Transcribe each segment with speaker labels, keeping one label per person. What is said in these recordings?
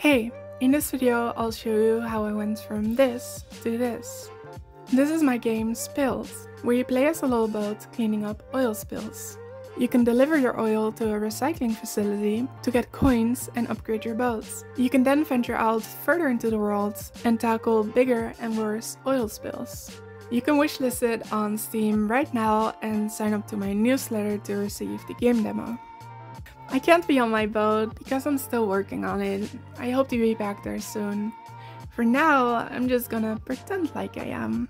Speaker 1: Hey, in this video I'll show you how I went from this to this. This is my game Spills, where you play as a little boat cleaning up oil spills. You can deliver your oil to a recycling facility to get coins and upgrade your boats. You can then venture out further into the world and tackle bigger and worse oil spills. You can wishlist it on Steam right now and sign up to my newsletter to receive the game demo. I can't be on my boat because I'm still working on it. I hope to be back there soon. For now, I'm just gonna pretend like I am.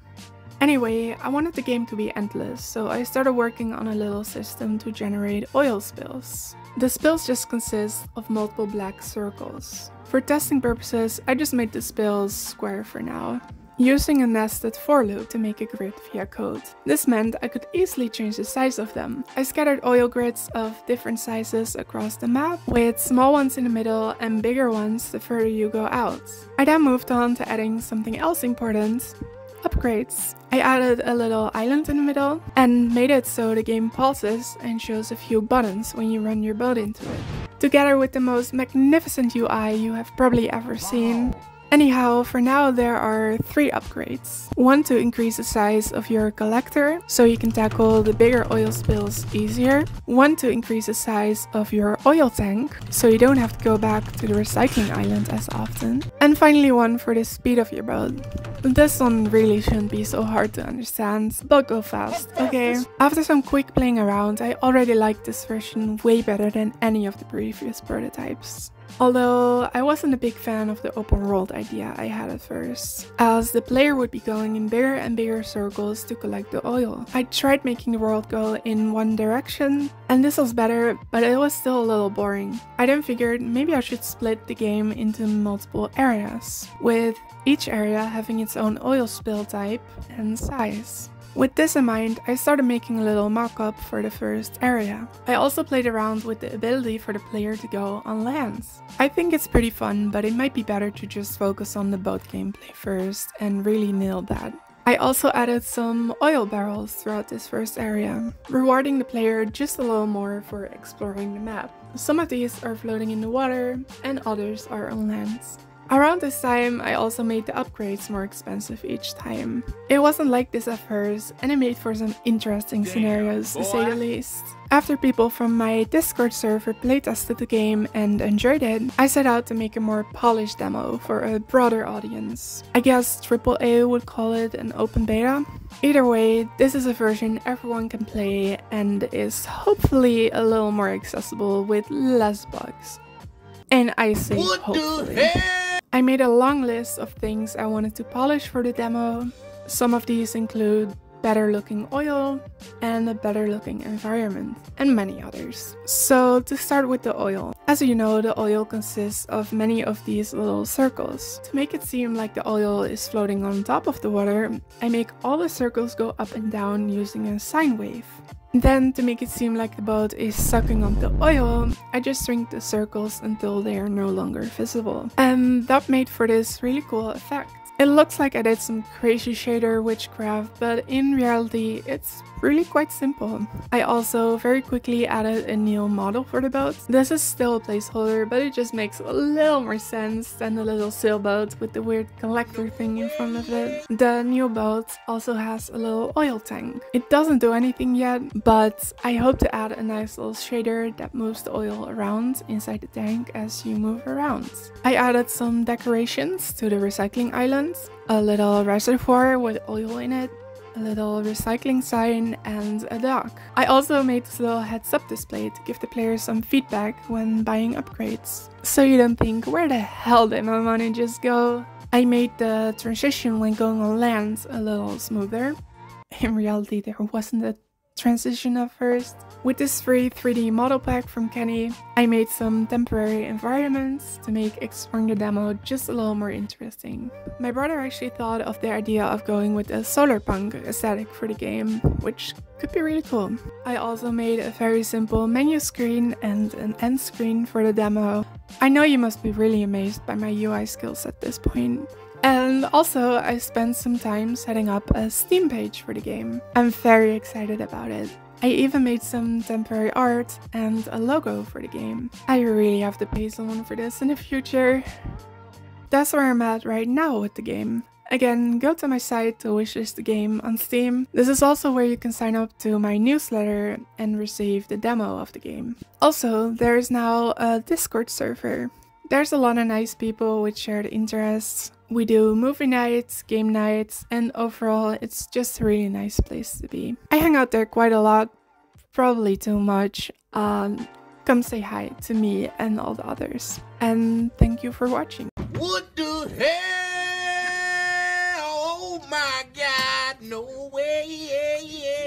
Speaker 1: Anyway, I wanted the game to be endless, so I started working on a little system to generate oil spills. The spills just consist of multiple black circles. For testing purposes, I just made the spills square for now, using a nested for loop to make a grid via code. This meant I could easily change the size of them. I scattered oil grids of different sizes across the map, with small ones in the middle and bigger ones the further you go out. I then moved on to adding something else important: upgrades. I added a little island in the middle and made it so the game pauses and shows a few buttons when you run your boat into it, together with the most magnificent UI you have probably ever seen. Anyhow, for now there are 3 upgrades. One to increase the size of your collector, so you can tackle the bigger oil spills easier. One to increase the size of your oil tank, so you don't have to go back to the recycling island as often. And finally one for the speed of your boat. This one really shouldn't be so hard to understand, but go fast, okay? After some quick playing around, I already liked this version way better than any of the previous prototypes. Although I wasn't a big fan of the open world idea I had at first, as the player would be going in bigger and bigger circles to collect the oil. I tried making the world go in one direction, and this was better, but it was still a little boring. I then figured maybe I should split the game into multiple areas, with each area having its own oil spill type and size. With this in mind, I started making a little mock-up for the first area. I also played around with the ability for the player to go on land. I think it's pretty fun, but it might be better to just focus on the boat gameplay first and really nail that. I also added some oil barrels throughout this first area, rewarding the player just a little more for exploring the map. Some of these are floating in the water and others are on land. Around this time, I also made the upgrades more expensive each time. It wasn't like this at first, and it made for some interesting scenarios, to say the least. After people from my Discord server playtested the game and enjoyed it, I set out to make a more polished demo for a broader audience. I guess AAA would call it an open beta. Either way, this is a version everyone can play and is hopefully a little more accessible with less bugs. And I say hopefully. I made a long list of things I wanted to polish for the demo. Some of these include better looking oil and a better looking environment, and many others. So to start with the oil. As you know, the oil consists of many of these little circles. To make it seem like the oil is floating on top of the water, I make all the circles go up and down using a sine wave. Then, to make it seem like the boat is sucking up the oil, I just shrink the circles until they are no longer visible. And that made for this really cool effect. It looks like I did some crazy shader witchcraft, but in reality it's really quite simple. I also very quickly added a new model for the boat. This is still a placeholder, but it just makes a little more sense than the little sailboat with the weird collector thing in front of it. The new boat also has a little oil tank. It doesn't do anything yet, but I hope to add a nice little shader that moves the oil around inside the tank as you move around. I added some decorations to the recycling island, a little reservoir with oil in it, a little recycling sign, and a dock. I also made this little heads-up display to give the players some feedback when buying upgrades, so you don't think, where the hell did my money just go? I made the transition when going on land a little smoother. In reality, there wasn't a transition at first. With this free 3D model pack from Kenny, I made some temporary environments to make exploring the demo just a little more interesting. My brother actually thought of the idea of going with a solar punk aesthetic for the game, which could be really cool. I also made a very simple menu screen and an end screen for the demo. I know you must be really amazed by my UI skills at this point. And also, I spent some time setting up a Steam page for the game. I'm very excited about it. I even made some temporary art and a logo for the game. I really have to pay someone for this in the future. That's where I'm at right now with the game. Again, go to my site to wishlist the game on Steam. This is also where you can sign up to my newsletter and receive the demo of the game. Also, there is now a Discord server. There's a lot of nice people with shared interests. We do movie nights, game nights, and overall it's just a really nice place to be. I hang out there quite a lot, probably too much. Come say hi to me and all the others. And thank you for watching.
Speaker 2: What the hell? Oh my God, no way, yeah, yeah.